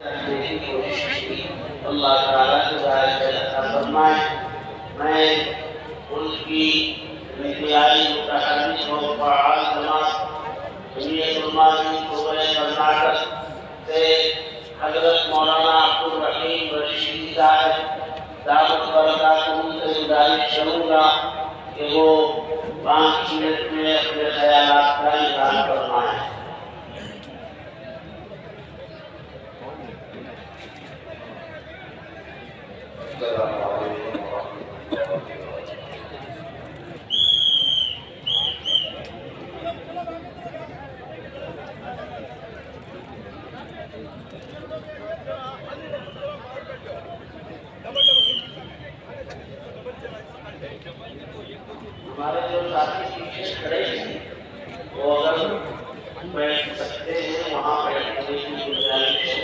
دینے کی کوشش کی، اللہ تعالیٰ سے ظاہر عطا فرمائے۔ میں ان کی انتہائی متحرک و فعال جماعت جمعیت علماء صوبہ کرناٹک سے حضرت مولانا عبدالرحیم رشیدی صاحب دعوت برکاتہ سے گزارش کروں گا کہ وہ 5 منٹ میں اپنے خیالات کا اظہار فرمائیں۔ السلام علیکم ورحمۃ اللہ وبرکاتہ۔ ہمارے جو ساتھی پیچھے کھڑے ہیں وہ اگر بیٹھ سکتے ہیں وہاں بیٹھنے کی گنجائش ہے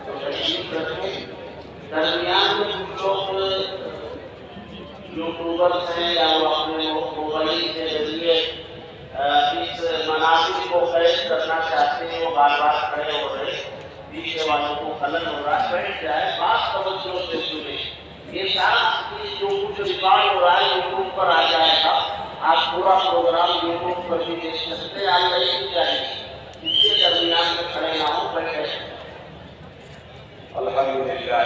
تو تشریف رکھیں۔ درمیان میں کچھ لوگ یوٹیوبرس ہیں یا وہ اپنے موبائل کے ذریعے اس مناظر کو قید کرنا چاہتے ہیں، وہ بار بار کھڑے ہو رہے ہیں، پیچھے والوں کو خلل ہو رہا ہے، بیٹھ جائے، بات توجہ سے سنیں۔ یہ سارا جو کچھ ریکارڈ ہو رہا ہے یوٹیوب پر آ جائے گا، آپ پورا پروگرام یوٹیوب پر بھی دیکھ سکتے ہیں، آپ نہیں جائیں گے، اس کے درمیان میں کھڑے نہ ہوں، بیٹھے۔ الحمدللہ وکفیٰ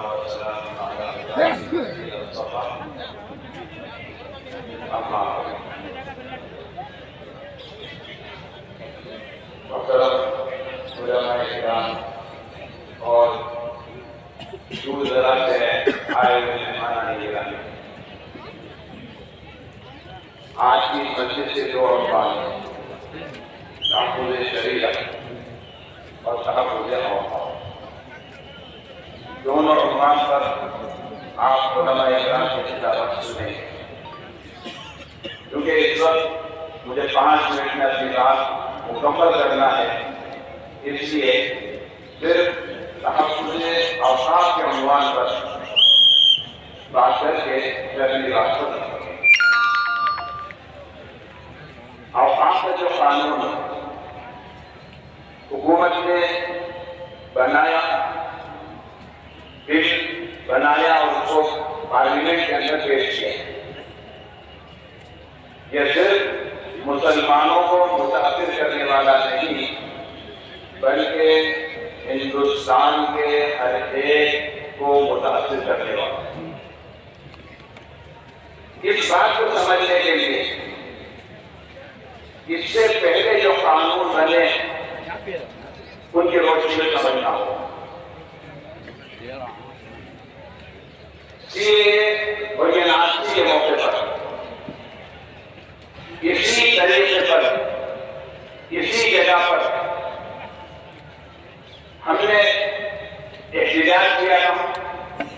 والسلام علی عبادہ الذین اصطفیٰ، اما بعد۔ محترم علماء کرام اور دور دراز سے آئے ہوئے مہمانان گرامی، آج کی مجلس سے 2 عنوان ہیں: تحفظ شریعت اور تحفظ اوقاف۔ دونوں عنوان پر آپ علماء کرام سے خطابت سنیں گے۔ کیونکہ اس وقت مجھے 5 منٹ میں اپنی بات مکمل کرنا ہے، اس لیے صرف تحفظ اوقاف کے عنوان پر بات کر کے میں اپنی بات کو ختم کروں۔ اوقاف کا جو قانون حکومت نے بنایا، بل بنایا اور اس کو پارلیمنٹ کے اندر پیش کیا، یہ صرف مسلمانوں کو متاثر کرنے والا نہیں بلکہ ہندوستان کے ہر ایک کو متاثر کرنے والا ہے۔ اس بات کو سمجھنے کے لیے اس سے پہلے جو قانون بنے ان کی روشنی میں سمجھنا ہوگا۔ اور یہ ناستی کے موقع پر اسی طریقے پر اسی جگہ پر ہم نے احتجاج کیا تھا،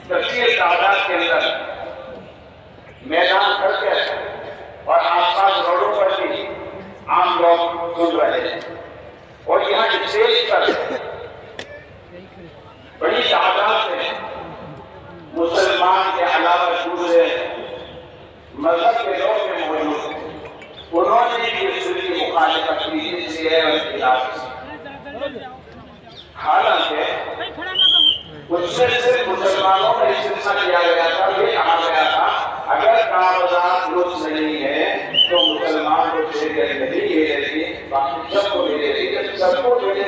کثیر تعداد کے اندر میدان بھر کے اور آس پاس روڈوں پر بھی عام لوگ سن رہے ہیں، اور یہاں اسٹیج پر بڑی تعداد میں مسلمان کے علاوہ دوسرے مذہب کے لوگ بھی موجود ہیں۔ انہوں نے بھی اس کی مخالفت کی، اس لیے حالانکہ اس سے صرف مسلمانوں کا استثنا کیا گیا تھا، یہ کہا گیا تھا اگر کاغذات درست نہیں ہے تو مسلمان کو شریعت نہیں لے لیتی، باقی سب کو لے لیتی، سب کو لے لیتی،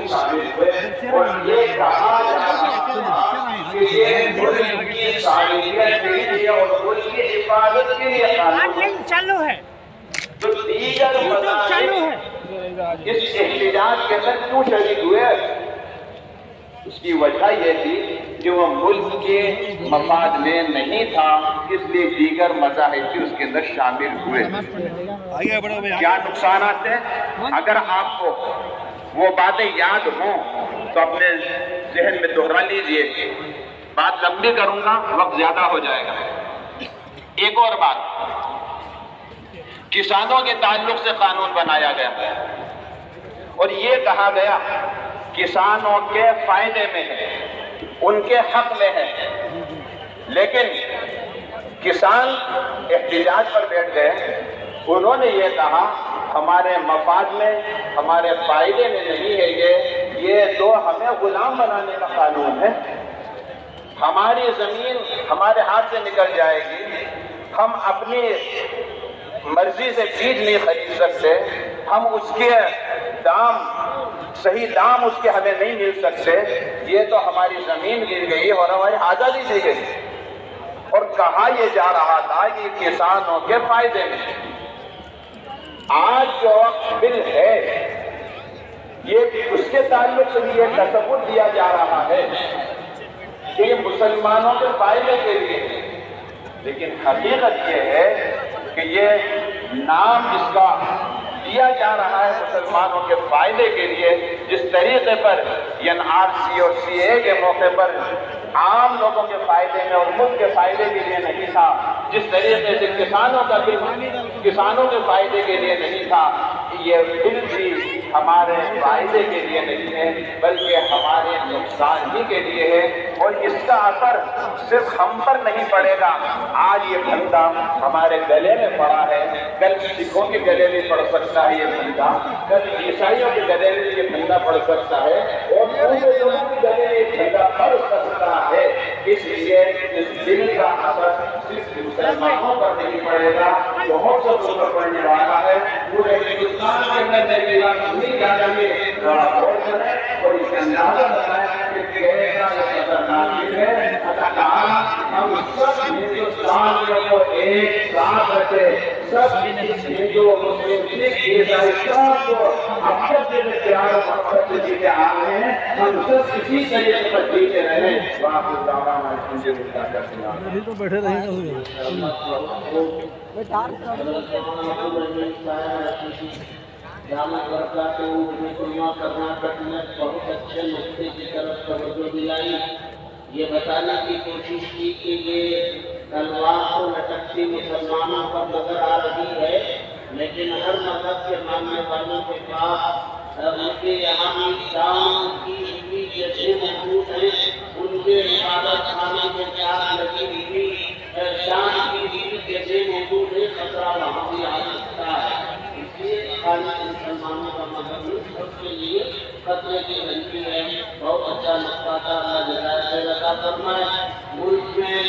شامل ہوئے۔ اور یہ کہا جا رہا کہ یہ ملک کی صالحیت کے لیے اور ملک کی حفاظت کے لیے قانون چالو ہے، جو دیگر مذاہب اس احتجاج کے اندر کیوں شریک ہوئے، اس کی وجہ یہ تھی کہ وہ ملک کے مفاد میں نہیں تھا، اس لیے دیگر مذاہب بھی اس کے اندر شامل ہوئے۔ کیا نقصانات ہیں؟ اگر آپ کو وہ باتیں یاد ہوں تو اپنے ذہن میں دہرا لیجئے، بات لمبی کروں گا، وقت زیادہ ہو جائے گا۔ ایک اور بات، کسانوں کے تعلق سے قانون بنایا گیا اور یہ کہا گیا کسانوں کے فائدے میں ہے، ان کے حق میں ہے، لیکن کسان احتجاج پر بیٹھ گئے، انہوں نے یہ کہا ہمارے مفاد میں، ہمارے فائدے میں نہیں ہے، یہ ہمیں غلام بنانے کا قانون ہے۔ ہماری زمین ہمارے ہاتھ سے نکل جائے گی، ہم اپنی مرضی سے بیج نہیں خرید سکتے، ہم اس کے صحیح دام اس کے ہمیں نہیں مل سکتے، یہ تو ہماری زمین گر گئی اور ہماری آزادی دی گئی۔ اور کہا یہ جا رہا تھا کہ کسانوں کے فائدے میں۔ آج جو بل ہے یہ اس کے تعلق سے بھی یہ تصور دیا جا رہا ہے کہ یہ مسلمانوں کے فائدے کے لیے ہے، لیکن حقیقت یہ ہے کہ یہ نام اس کا دیا جا رہا ہے مسلمانوں کے فائدے کے لیے، جس طریقے پر NRC اور CAA کے موقع پر عام لوگوں کے فائدے میں اور ملک کے فائدے کے لیے نہیں تھا، جس طریقے سے کسانوں کا بل کسانوں کے فائدے کے لیے نہیں تھا، یہ بل بھی ہمارے فائدے کے لیے نہیں ہے بلکہ ہمارے نقصان ہی کے لیے ہے۔ اور اس کا اثر صرف ہم پر نہیں پڑے گا۔ آج یہ پھندا ہمارے گلے میں پڑا ہے، کل سکھوں کے گلے میں پڑ سکتا ہے یہ پھندا، کل عیسائیوں کے گلے میں یہ پھندا پڑ سکتا ہے، اور پورے لوگوں کے گلے میں یہ پھندا پڑ سکتا ہے۔ اس لیے اس دل کا اثر صرف مسلمانوں پر نہیں پڑے گا، بہت سب پر پڑنے والا ہے۔ پورے ہندوستان کے اندر میری بات نہیں جا رہی ہے، اور اس کا اندازہ بتایا کہ کیسا یہ خطرناک ہے۔ اللہ تعالیٰ ہم سب ہندوستانیوں کو ایک ساتھ رکھے، سب ہندو مسلم سکھ عیسائی سب کو اپنے دل میں پیار اور محبت سے جیتے آ رہے ہیں، ہم سب اسی طریقے پر جیتے رہیں۔ واقعی دعوانا الحمدللہ کرتے ہیں تو بیٹھے رہیں گے جامع برکات کرناٹک میں بہت اچھے نقطے کی طرف توجہ دلائی، یہ بتانے کی کوشش کی کہ یہ تلوار کو لٹکتی مسلمانوں پر نظر آ رہی ہے، لیکن ہر مذہب کے ماننے والوں کے پاس ان کے یہاں بھی شام کی جیسے موجود ہیں، ان کے عبادت خانے کے ساتھ لگی ہوئی شام کی جیسے موجود ہے، خطرہ وہاں بھی آ سکتا ہے۔ اس لیے مسلمانوں کا مذہب اس کے لیے خطرے کی گھنٹی ہے۔ بہت اچھا نقطہ تھا، اللہ جزائے خیر عطا فرمائے۔ ملک میں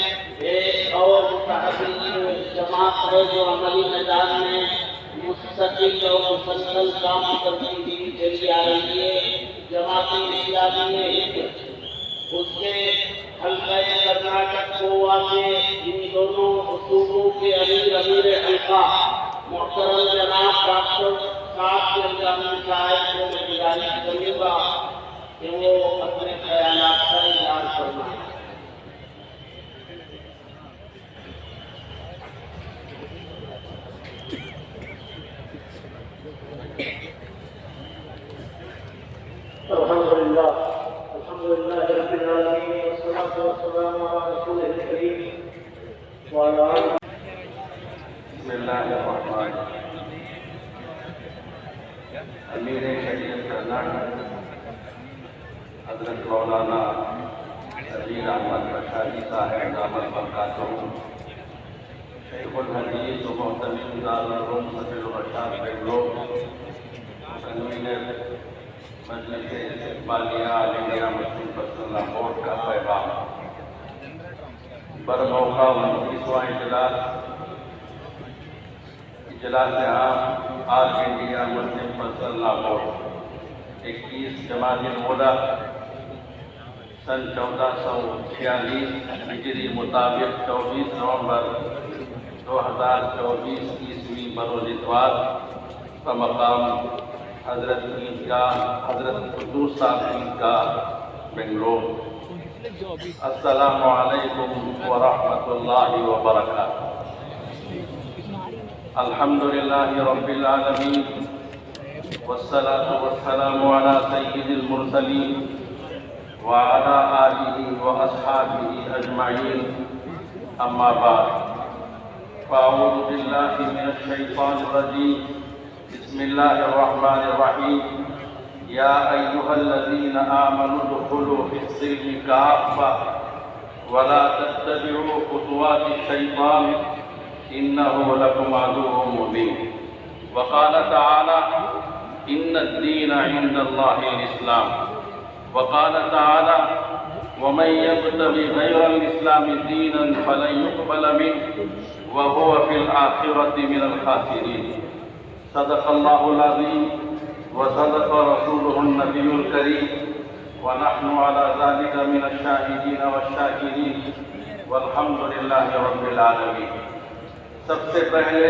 ایک اور متحرک جماعت ہے جو عملی میدان میں مستقل اور مسلسل کام کرتی ہوئی چلی آ رہی ہے، جماعت اسلامی ہے۔ اس کے حلقہ کرناٹک گوا کے ان دونوں صوبوں کے امیر حلقہ محترم جناب ڈاکٹر صاحب الجامع صاحب کو میں گزارش کروں گا کہ وہ اپنے خیالات کا اظہار فرمائیں۔ الحمدللہ رب العالمین والصلاة والسلام علی رسولہ الکریم وعلی آلہ۔ بسم اللہ الرحمن الرحیم۔ امیر شریعت کرناٹک حضرت مولانا سبیر احمد بشاری صاحب دامت برکاتہم، شیخ الحدیث و محتمل دارالعلوم صدر الرشاد بنگلور، کنوینر مجلس استقبالیہ عالیہ مسلم پرسنل بورڈ کا پیغام۔ برموقع 29واں اجلاس عام آل انڈیا مسلم پرسنل بورڈ 21 جمادی الاولیٰ سن 1446 ہجری مطابق 24 نومبر 2024 عیسوی بروز اتوار بمقام حضرت عیدگاہ حضرت قدوس صاحب عیدگاہ بنگلور۔ السلام علیکم ورحمۃ اللہ وبرکاتہ۔ الحمدللہ رب العالمین والصلاة والسلام علی سید المرسلین وعلی آلہ واصحابہ اجمعین، اما بعد فاعوذ باللہ من الشیطان الرجیم، بسم اللہ الرحمن الرحیم۔ یا ایہا الذین آمنوا ادخلوا فی السلم کافۃ ولا تتبعوا خطوات الشیطان انہ لکم عدو مبین۔ وقال تعالی ان الدین عند اللہ الاسلام۔ وقال تعالى ومن يبتغي غير الإسلام دينا فلن يقبل منه وهو في الآخرة من الخاسرين صدق الله العظيم وصدق رسوله النبي الكريم ونحن على ذلك من الشاهدين والشاكرين والحمد لله رب العالمين۔ سب سے پہلے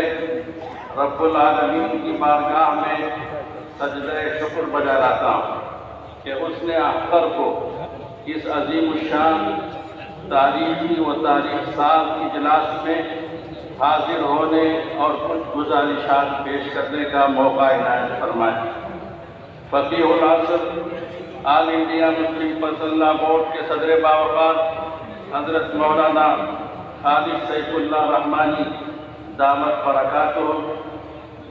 رب العالمین کی بارگاہ میں سجدہ شکر بجا لاتا ہوں کہ اس نے اختر کو اس عظیم الشان تاریخی و تاریخ ساز اجلاس میں حاضر ہونے اور کچھ گزارشات پیش کرنے کا موقع عنایت فرمایا۔ فقیہ العصر آل انڈیا مسلم پرسنل بورڈ کے صدر باوقار حضرت مولانا خالد سیف اللہ رحمانی دامت برکاتہ،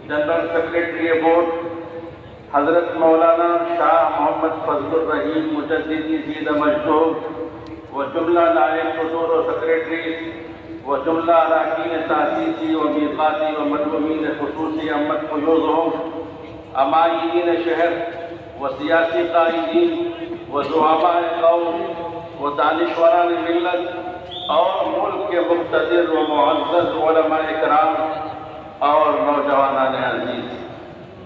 جنرل سیکرٹری بورڈ حضرت مولانا شاہ محمد فضل الرحیم مجددی زیدہ مجدور و جملہ نائب صدور و سیکرٹری و جملہ اراکین تاسیسی و میقاتی و مدعوین خصوصی امت فیوزہم، امائیین شہر و سیاسی قائدین و زعماء قوم و دانشوران ملت اور ملک کے مقتدر و معزز علماء کرام اور نوجوانان عزیز،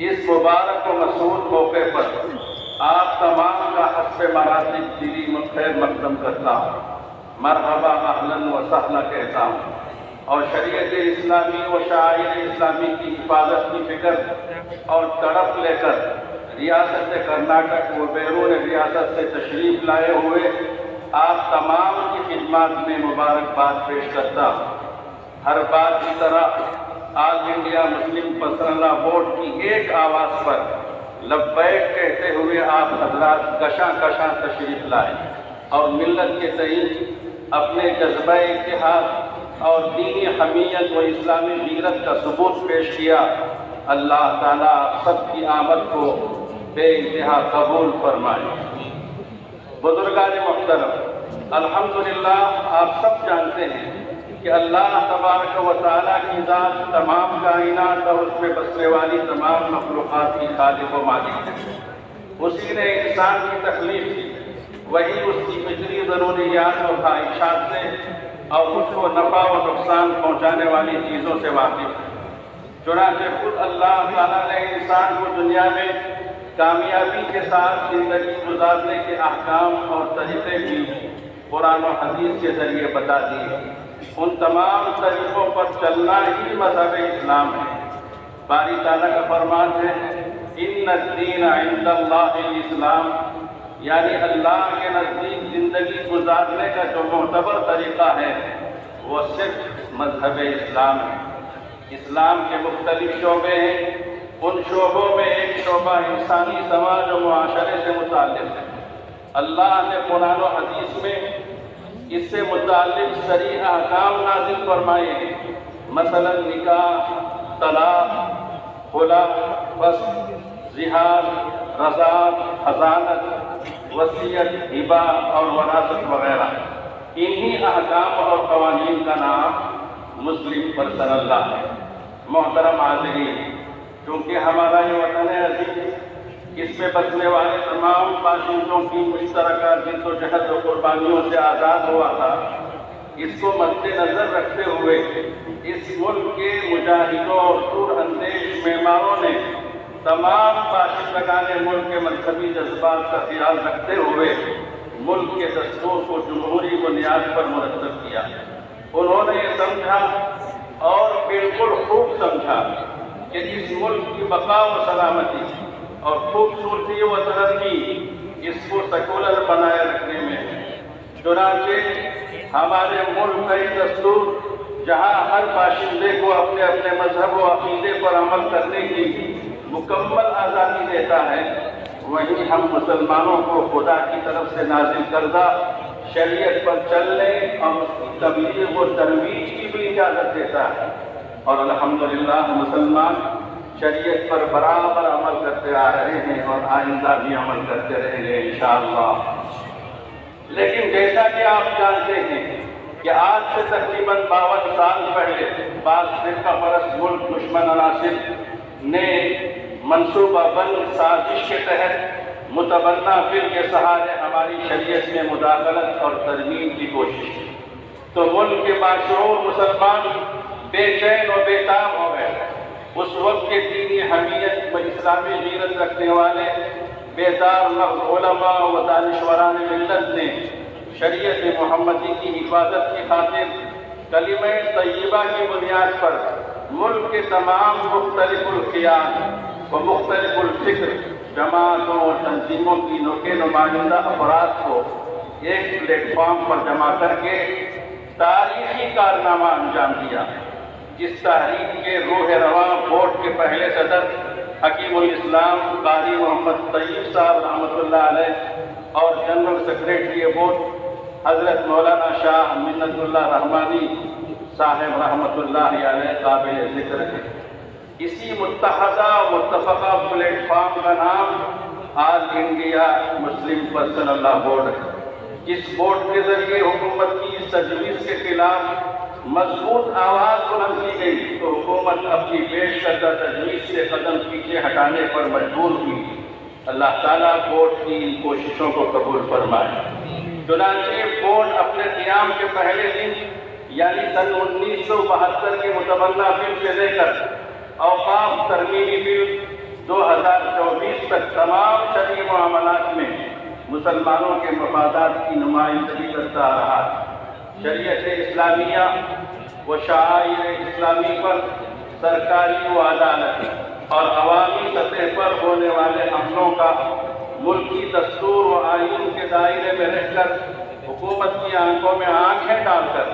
اس مبارک و مسعود موقع پر آپ تمام کا حسب مراتب دلی خیر مقدم کرتا ہوں، مرحبا اہلا و سہلا کہتا ہوں، اور شریعت اسلامی و شعائر اسلامی کی حفاظت کی فکر اور تڑپ لے کر ریاست کرناٹک و بیرون ریاست سے تشریف لائے ہوئے آپ تمام کی خدمات میں مبارکباد پیش کرتا ہوں۔ ہر بات کی طرح آل انڈیا مسلم پرسنل بورڈ کی ایک آواز پر لبیک کہتے ہوئے آپ حضرات کشاں کشاں تشریف لائے اور ملت کے تئیں اپنے جذبہ اتحاد اور دینی حمیت و اسلامی غیرت کا ثبوت پیش کیا۔ اللہ تعالیٰ آپ سب کی آمد کو بے انتہا قبول فرمائے۔ بزرگان محترم، الحمدللہ آپ سب جانتے ہیں کہ اللہ تبارک و تعالیٰ کی ذات تمام کائنات اور اس میں بسنے والی تمام مخلوقات کی خالق و مالک ہے۔ اسی نے انسان کی تخلیق کی، وہی اس کی فطری ضروریات اور خواہشات سے اور اس کو نفع و نقصان پہنچانے والی چیزوں سے واقف ہے۔ چنانچہ خود اللہ تعالیٰ نے انسان کو دنیا میں کامیابی کے ساتھ زندگی گزارنے کے احکام اور طریقے بھی قرآن و حدیث کے ذریعے بتا دیے۔ ان تمام طریقوں پر چلنا ہی مذہب اسلام ہے۔ باری تعالیٰ کا فرمان ہے ان الدین عند اللہ الاسلام، یعنی اللہ کے نزدیک زندگی گزارنے کا جو معتبر طریقہ ہے وہ صرف مذہب اسلام ہے۔ اسلام کے مختلف شعبے ہیں، ان شعبوں میں ایک شعبہ انسانی سماج و معاشرے سے متعلق ہے۔ اللہ نے قرآن و حدیث میں اس سے متعلق صریح احکام نازل فرمائے ہیں، مثلا نکاح، طلاق، خلا، فسخ، زہار، رضاعت، حضانت، وصیت، ہبہ اور وراثت وغیرہ۔ انہی احکام اور قوانین کا نام مسلم پرسنل لا ہے۔ محترم حاضرین، چونکہ ہمارا یہ وطن عزیز اس میں بسنے والے تمام باشندوں کی مشترکہ جد و جہد و قربانیوں سے آزاد ہوا تھا، اس کو مد نظر رکھتے ہوئے اس ملک کے مجاہدوں اور دور اندیش معماروں نے تمام باشندگان ملک کے مذہبی جذبات کا خیال رکھتے ہوئے ملک کے دستور کو جمہوری بنیاد پر مرتب کیا۔ انہوں نے یہ سمجھا اور بالکل خوب سمجھا کہ اس ملک کی بقا و سلامتی اور خوبصورتی و ترقی اس کو سیکولر بنائے رکھنے میں ہے۔ چنانچہ ہمارے ملک کا یہ دستور جہاں ہر باشندے کو اپنے اپنے مذہب و عقیدے پر عمل کرنے کی مکمل آزادی دیتا ہے، وہیں ہم مسلمانوں کو خدا کی طرف سے نازل کردہ شریعت پر چلنے اور اس کی تبلیغ و ترویج کی بھی اجازت دیتا ہے، اور الحمدللہ مسلمان شریعت پر برابر عمل کرتے آ رہے ہیں اور آئندہ بھی عمل کرتے رہیں گے انشاءاللہ۔ لیکن جیسا کہ آپ جانتے ہیں کہ آج سے تقریباً 52 سال پہلے بعض فرقہ پرست ملک دشمن عناصر نے منصوبہ بند سازش کے تحت متبنہ بل کے سہارے ہماری شریعت میں مداخلت اور ترمیم کی کوشش کی تو ملک کے باشعور مسلمان بے چین و بے تاب ہو گئے۔ اس وقت کے دینی حمیت و اسلامی غیرت رکھنے والے بیدار مغز علماء و دانشوران ملت نے شریعت محمدی کی حفاظت کی خاطر کلمہ طیبہ کی بنیاد پر ملک کے تمام مختلف الخیال و مختلف الفکر جماعتوں اور تنظیموں کے نمائندہ افراد کو ایک پلیٹ فارم پر جمع کر کے تاریخی کارنامہ انجام دیا۔ جس تحریک کے روح رواں بورڈ کے پہلے صدر حکیم الاسلام قاری محمد طیب صاحب رحمۃ اللہ علیہ اور جنرل سیکریٹری بورڈ حضرت مولانا شاہ منت اللہ رحمانی صاحب رحمۃ اللہ علیہ قابل ذکر ہے۔ اسی متحدہ و متفقہ پلیٹ فارم کا نام آل انڈیا مسلم پرسنل لا بورڈ ہے۔ اس بورڈ کے ذریعے حکومت کی اس تجویز کے خلاف مضبوط آواز بلند کی گئی تو حکومت اپنی پیش کردہ تجویز سے قدم پیچھے ہٹانے پر مجبور ہوئی۔ اللہ تعالیٰ بورڈ کی ان کوششوں کو قبول فرمائے۔ چنانچہ بورڈ اپنے قیام کے پہلے دن یعنی سن 1972 کے متبنہ بل سے لے کر اوقاف ترمیمی بل 2024 تک تمام شرعی معاملات میں مسلمانوں کے مفادات کی نمائندگی کرتا رہا۔ شریعت اسلامیہ و شعائر اسلامی پر سرکاری و عدالت اور عوامی سطح پر ہونے والے حملوں کا ملکی دستور و آئین کے دائرے میں رہ کر حکومت کی آنکھوں میں آنکھیں ڈال کر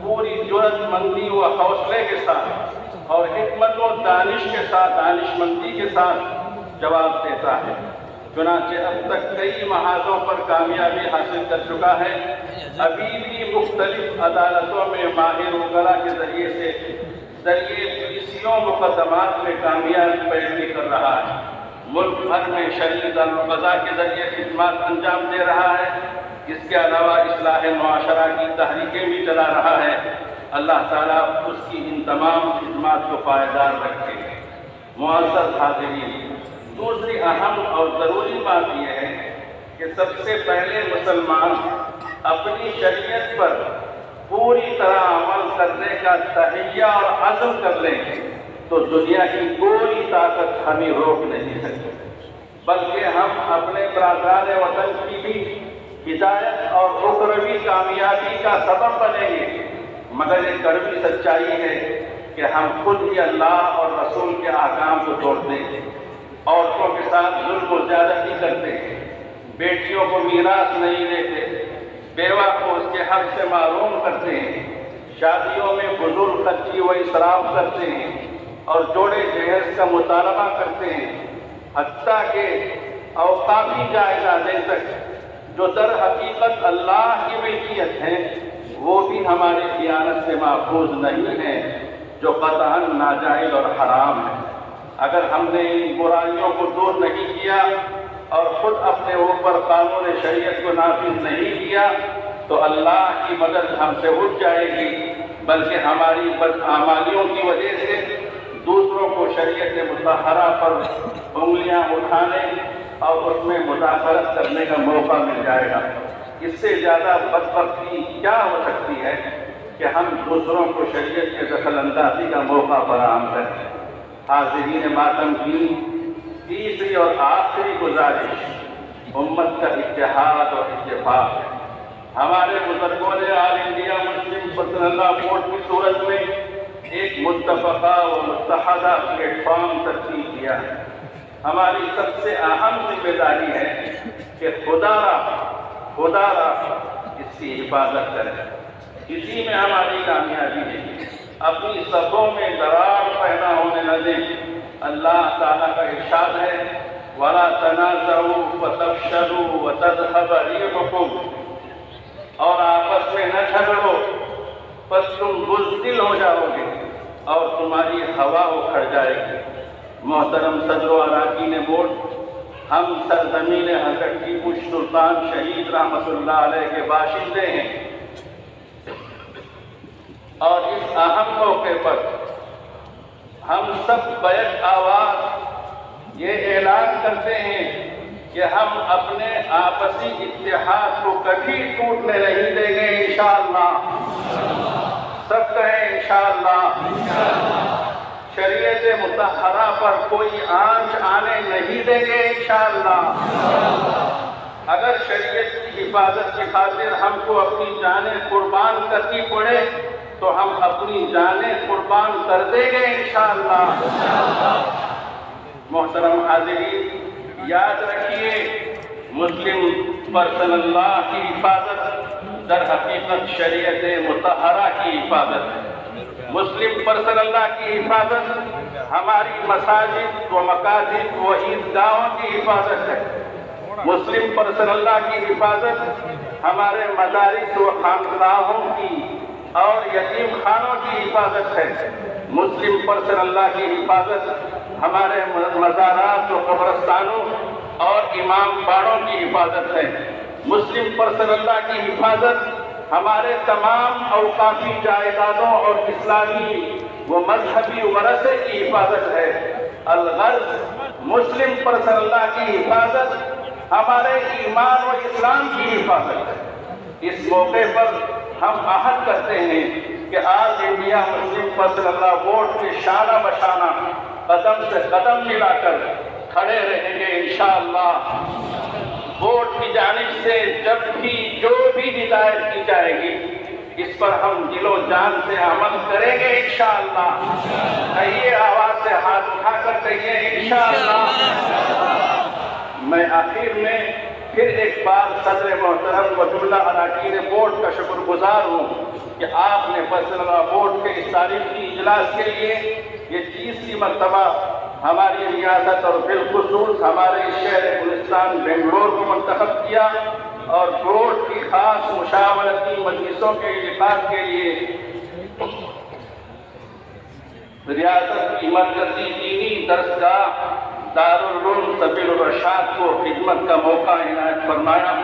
پوری جرأت مندی و حوصلے کے ساتھ اور حکمت و دانش کے ساتھ دانشمندی کے ساتھ جواب دیتا ہے۔ چنانچہ اب تک کئی محاذوں پر کامیابی حاصل کر چکا ہے۔ ابھی بھی مختلف عدالتوں میں ماہر وکلاء کے ذریعے پولیسیوں مقدمات میں کامیابی پیروی کر رہا ہے۔ ملک بھر میں شرعی دارالقضاء کے ذریعے خدمات انجام دے رہا ہے۔ اس کے علاوہ اصلاح معاشرہ کی تحریکیں بھی چلا رہا ہے۔ اللہ تعالیٰ اس کی ان تمام خدمات کو پائیدار رکھے۔ معزز حاضرین، دوسری اہم اور ضروری بات یہ ہے کہ سب سے پہلے مسلمان اپنی شریعت پر پوری طرح عمل کرنے کا تہیہ اور عزم کر لیں تو دنیا کی کوئی طاقت ہمیں روک نہیں سکتی، بلکہ ہم اپنے برادران وطن کی بھی ہدایت اور اخروی کامیابی کا سبب بنیں گے۔ مگر یہ کڑوی سچائی ہے کہ ہم خود ہی اللہ اور رسول کے احکام کو توڑتے ہیں، عورتوں کے ساتھ ظلم و زیادتی کرتے ہیں، بیٹیوں کو میراث نہیں دیتے، بیوہ کو اس کے حق سے محروم کرتے ہیں، شادیوں میں فضول خرچی و اسراف کرتے ہیں اور جوڑے جہیز کا مطالبہ کرتے ہیں، حتیٰ کہ اوقافی جائیدادیں تک جو در حقیقت اللہ کی ملکیت ہیں وہ بھی ہماری دیانت سے محفوظ نہیں ہیں، جو قطعاً ناجائز اور حرام ہے۔ اگر ہم نے ان برائیوں کو دور نہیں کیا اور خود اپنے اوپر قانون شریعت کو نافذ نہیں کیا تو اللہ کی مدد ہم سے اٹھ جائے گی، بلکہ ہماری بدعمالیوں کی وجہ سے دوسروں کو شریعت مطہرہ پر انگلیاں اٹھانے اور اس میں مداخلت کرنے کا موقع مل جائے گا۔ اس سے زیادہ بدبختی کیا ہو سکتی ہے کہ ہم دوسروں کو شریعت کے دخل اندازی کا موقع فراہم کریں۔ حاضرین ماتم کی تیسری اور آخری گزارش امت کا اتحاد اور اتفاق ہے۔ ہمارے بزرگوں نے آل انڈیا مسلم پرسنل لا بورڈ کی صورت میں ایک متفقہ و متحدہ پلیٹ فارم ترتیب کیا ہے۔ ہماری سب سے اہم ذمہ داری ہے کہ خدا را اس کی حفاظت کرے۔ اسی میں ہماری کامیابی ہے۔ اپنی صفوں میں درار پیدا ہونے نہ دیں۔ اللہ تعالیٰ کا ارشاد ہے وَلَا تَنَازَعُوا فَتَفْشَلُوا وَتَذْهَبَ رِيحُكُمْ، اور آپس میں نہ جھگڑو پس تم بزدل ہو جاؤ گے اور تمہاری ہوا اکھڑ جائے گی۔ محترم صدر و اراکین بورڈ، ہم سرزمین حضرت ٹیپو سلطان شہید رحمۃ اللہ علیہ کے باشندے ہیں اور اس اہم موقع پر ہم سب بیک آواز یہ اعلان کرتے ہیں کہ ہم اپنے آپسی اتحاد کو کبھی ٹوٹنے نہیں دیں گے انشاءاللہ۔ سب کہیں انشاءاللہ۔ شریعت مطہرہ پر کوئی آنچ آنے نہیں دیں گے انشاءاللہ۔ اگر شریعت کی حفاظت کی خاطر ہم کو اپنی جانیں قربان کرنی پڑے تو ہم اپنی جانیں قربان کر دیں گے انشاءاللہ۔ محترم حاضرین، یاد رکھیے مسلم پرسنل لا کی حفاظت در حقیقت شریعت مطہرہ کی حفاظت ہے۔ مسلم پرسنل لا کی حفاظت ہماری مساجد و مکاتب و عیدگاہوں کی حفاظت ہے۔ مسلم پرسنل لا کی حفاظت ہمارے مدارس و خانقاہوں کی اور یتیم خانوں کی حفاظت ہے۔ مسلم پرسنل لا کی حفاظت ہمارے مزارات و قبرستانوں اور امام باڑوں کی حفاظت ہے۔ مسلم پرسنل لا کی حفاظت ہمارے تمام اوقافی جائیدادوں اور اسلامی و مذہبی ورثے کی حفاظت ہے۔ الغرض مسلم پرسنل لا کی حفاظت ہمارے ایمان و اسلام کی حفاظت ہے۔ اس موقع پر ہم عہد کرتے ہیں کہ آل انڈیا مسلم پرسنل لا بورڈ کے شانہ بشانہ قدم سے قدم ملا کر کھڑے رہیں گے انشاءاللہ۔ بورڈ کی جانب سے جب بھی جو بھی ہدایت کی جائے گی اس پر ہم دل و جان سے عمل کریں گے انشاءاللہ۔ کہیے آواز سے، ہاتھ اٹھا کر کہیے انشاءاللہ۔ میں آخر میں پھر ایک بار صدر محترم وجود اللہ اراکین بورڈ کا شکر گزار ہوں کہ آپ نے پرسنل لا بورڈ کے اس تاریخی اجلاس کے لیے یہ 30ویں مرتبہ ہماری ریاست اور بالخصوص ہمارے شہر گلستان بنگلور کو منتخب کیا اور بورڈ کی خاص مشاورتی مجلسوں کے انعقاد کے لیے ریاست کی مرکزی دینی درسگاہ دارالعلوم سبیل الرشاد کو خدمت کا موقع عنایت فرمایا۔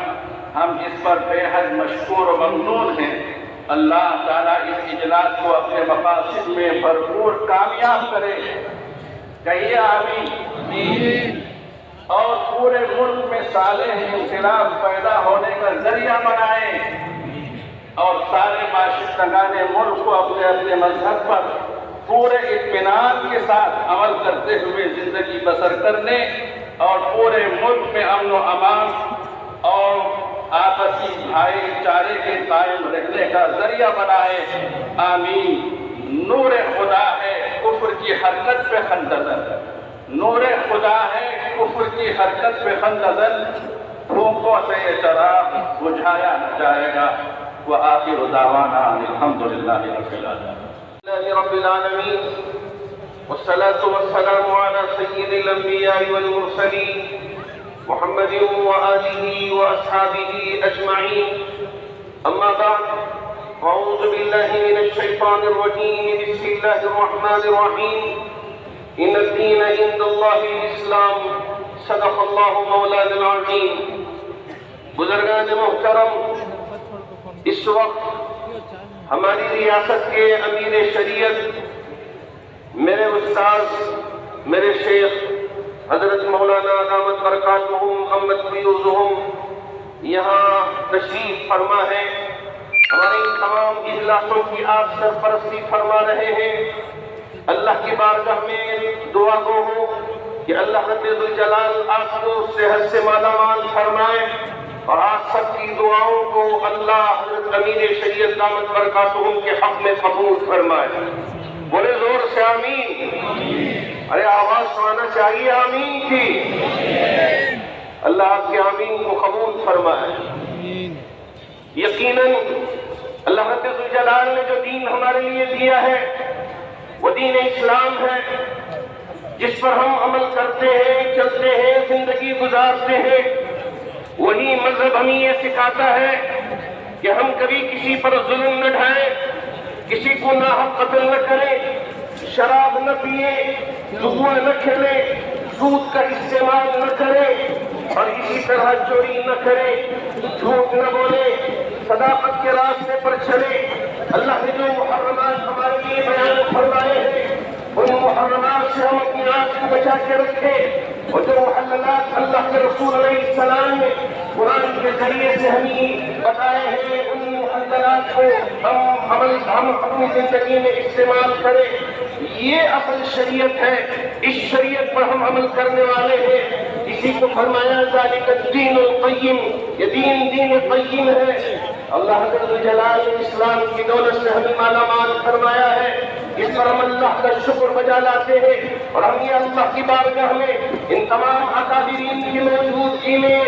ہم اس پر بے حد مشکور و ممنون ہیں۔ اللہ تعالیٰ اس اجلاس کو اپنے مقاصد میں بھرپور کامیاب کرے۔ کہیے آمین۔ اور پورے ملک میں صالح انقلاب پیدا ہونے کا ذریعہ بنائیں اور سارے معاشرتگان ملک کو اپنے اپنے مذہب پر پورے اطمینان کے ساتھ عمل کرتے ہوئے زندگی بسر کرنے اور پورے ملک میں امن و امان اور آپسی بھائی چارے کے قائم رکھنے کا ذریعہ بنائے۔ آمین۔ نور خدا ہے کفر کی حرکت پہ خندزن، نور خدا ہے کفر کی حرکت پہ خندزن، پھونکوں سے یہ چراغ بجھایا نہ جائے گا۔ وآخر دعوانا الحمدللہ رب العالمین والصلاة والسلام على سید الانبیاء والمرسلین محمد وآلہ وأصحابہ اجمعین۔ اما بعد، اعوذ باللہ من الشیطان الرجیم، بسم اللہ الرحمن الرحیم۔ ان الدین عند اللہ الاسلام، صدق اللہ مولانا العظیم۔ بزرگان محترم، اس وقت ہماری ریاست کے امیر شریعت میرے استاذ میرے شیخ حضرت مولانا دامت برکاتہم محمد فیوزہم یہاں تشریف فرما ہے۔ ہمارے ان تمام اجلاسوں کی آپ سرپرستی فرما رہے ہیں۔ اللہ کی بارگاہ میں دعا گو ہوں کہ اللہ رب الجلال آپ کو صحت سے مالا مال فرمائے اور آپ سب کی دعاؤں کو اللہ حضرت امیر شریعت دامت برکاتہم کے حق میں قبول فرمائے۔ بولے زور سے آمین۔ ارے آواز سنانا چاہیے آمین کی۔ اللہ آپ کے آمین کو قبول فرمائے۔ یقیناً اللہ رب الجلال نے جو دین ہمارے لیے دیا ہے وہ دین اسلام ہے، جس پر ہم عمل کرتے ہیں، چلتے ہیں، زندگی گزارتے ہیں۔ وہی مذہب ہمیں یہ سکھاتا ہے کہ ہم کبھی کسی پر ظلم نہ ڈھائیں، کسی کو ناحق قتل نہ کریں، شراب نہ پیئیں، جوا نہ کھیلیں، سود کا استعمال نہ کریں اور اسی طرح چوری نہ کریں، جھوٹ نہ بولیں، صداقت کے راستے پر چلیں۔ اللہ نے جو محرمات ہمارے لیے بیان فرمائے ہیں ان محرمات سے ہم اپنی آنکھ کو بچا کے رکھیں، اور جو محللات معاملات اللہ کے رسول علیہ السلام نے قرآن کے ذریعے سے ہمیں بتائے ہیں، ان معاملات کو ہم اپنی زندگی میں استعمال کریں. یہ اصل شریعت ہے، اس شریعت پر ہم عمل کرنے والے ہیں. اسی کو فرمایا ذالک الدین القیم، یہ دین قیم ہے. اللہ حضرت جلال نے اسلام کی دولت سے ہمیں مالا مال فرمایا ہے. اس پر ہم اللہ کا شکر بجا لاتے ہیں اور ہم یہ اللہ کی بارگاہ میں ان تمام اکابرین کی موجودگی میں